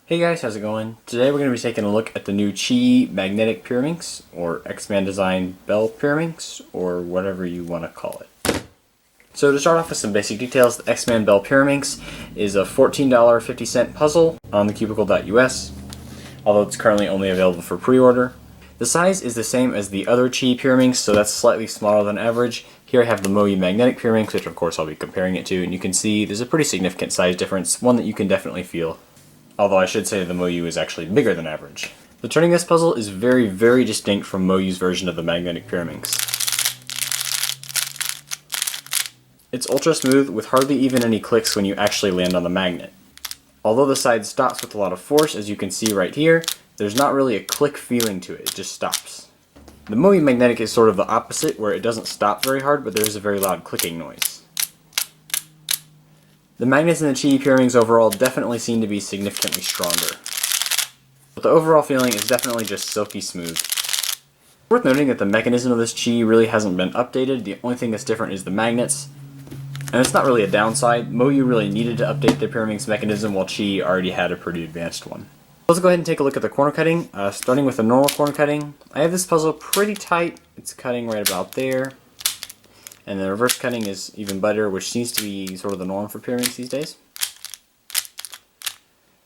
Hey guys, how's it going? Today we're going to be taking a look at the new QiYi magnetic Pyraminx, or X-Man Design Bell Pyraminx, or whatever you want to call it. So to start off with some basic details, the X-Man Bell Pyraminx is a $14.50 puzzle on the cubicle.us, although it's currently only available for pre-order. The size is the same as the other QiYi Pyraminx, so that's slightly smaller than average. Here I have the QiYi magnetic Pyraminx, which of course I'll be comparing it to, and you can see there's a pretty significant size difference, one that you can definitely feel. Although I should say the QiYi is actually bigger than average. The turning this puzzle is very, very distinct from QiYi's version of the magnetic Pyraminx. It's ultra smooth with hardly even any clicks when you actually land on the magnet. Although the side stops with a lot of force, as you can see right here, there's not really a click feeling to it, it just stops. The QiYi magnetic is sort of the opposite, where it doesn't stop very hard, but there is a very loud clicking noise. The magnets in the QiYi Pyraminx overall definitely seem to be significantly stronger. But the overall feeling is definitely just silky smooth. Worth noting that the mechanism of this QiYi really hasn't been updated. The only thing that's different is the magnets. And it's not really a downside. QiYi really needed to update their Pyraminx mechanism, while QiYi already had a pretty advanced one. Let's go ahead and take a look at the corner cutting. Starting with the normal corner cutting, I have this puzzle pretty tight. It's cutting right about there. And the reverse cutting is even better, which seems to be sort of the norm for Pyraminx these days.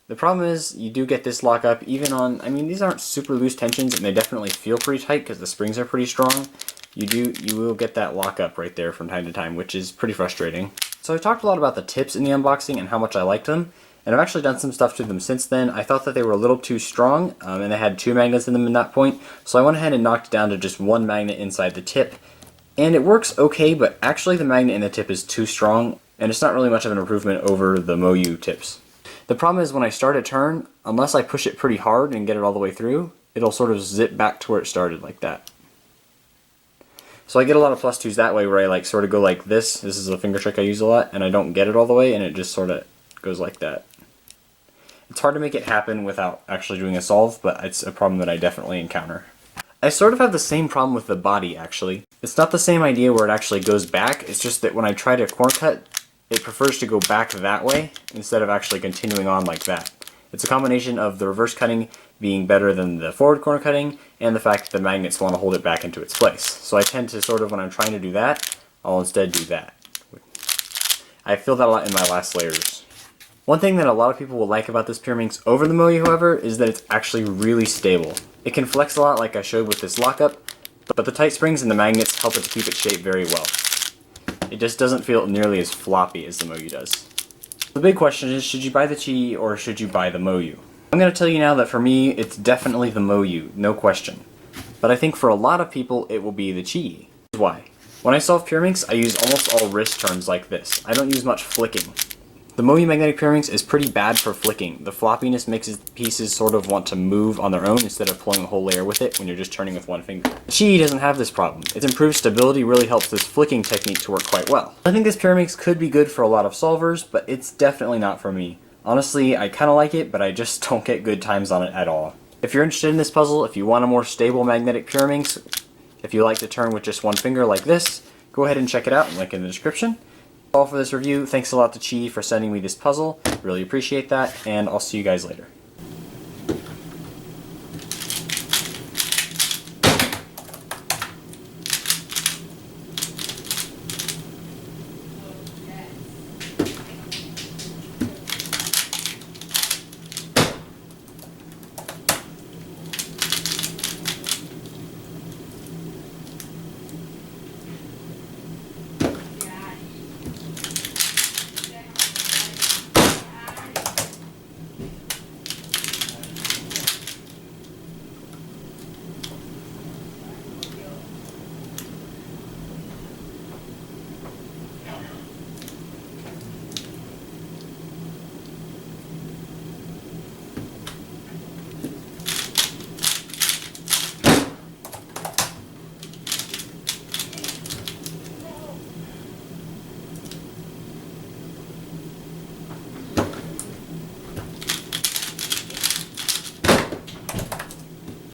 The problem is, you do get this lockup even on, these aren't super loose tensions, and they definitely feel pretty tight because the springs are pretty strong. You will get that lockup right there from time to time, which is pretty frustrating. So I talked a lot about the tips in the unboxing and how much I liked them, and I've actually done some stuff to them since then. I thought that they were a little too strong, and they had 2 magnets in them at that point, so I went ahead and knocked it down to just 1 magnet inside the tip. And it works okay, but actually the magnet in the tip is too strong, and it's not really much of an improvement over the QiYi tips. The problem is when I start a turn, unless I push it pretty hard and get it all the way through, it'll sort of zip back to where it started like that. So I get a lot of +2s that way, where I sort of go like this. This is a finger trick I use a lot, and I don't get it all the way, and it just sort of goes like that. It's hard to make it happen without actually doing a solve, but it's a problem that I definitely encounter. I sort of have the same problem with the body, actually. It's not the same idea where it actually goes back, it's just that when I try to corner cut, it prefers to go back that way instead of actually continuing on like that. It's a combination of the reverse cutting being better than the forward corner cutting, and the fact that the magnets want to hold it back into its place. So I tend to sort of, when I'm trying to do that, I'll instead do that. I feel that a lot in my last layers. One thing that a lot of people will like about this Pyraminx over the QiYi, however, is that it's actually really stable. It can flex a lot like I showed with this lockup, but the tight springs and the magnets help it to keep its shape very well. It just doesn't feel nearly as floppy as the QiYi does. The big question is, should you buy the QiYi or should you buy the QiYi? I'm going to tell you now that for me, it's definitely the QiYi, no question. But I think for a lot of people, it will be the QiYi. Here's why. When I solve Pyraminx, I use almost all wrist turns like this. I don't use much flicking. The QiYi magnetic Pyraminx is pretty bad for flicking. The floppiness makes its pieces sort of want to move on their own instead of pulling a whole layer with it when you're just turning with 1 finger. The QiYi doesn't have this problem. Its improved stability really helps this flicking technique to work quite well. I think this Pyraminx could be good for a lot of solvers, but it's definitely not for me. Honestly, I kind of like it, but I just don't get good times on it at all. If you're interested in this puzzle, if you want a more stable magnetic Pyraminx, if you like to turn with just 1 finger like this, go ahead and check it out, link in the description. That's all for this review. Thanks a lot to QiYi for sending me this puzzle. Really appreciate that, and I'll see you guys later.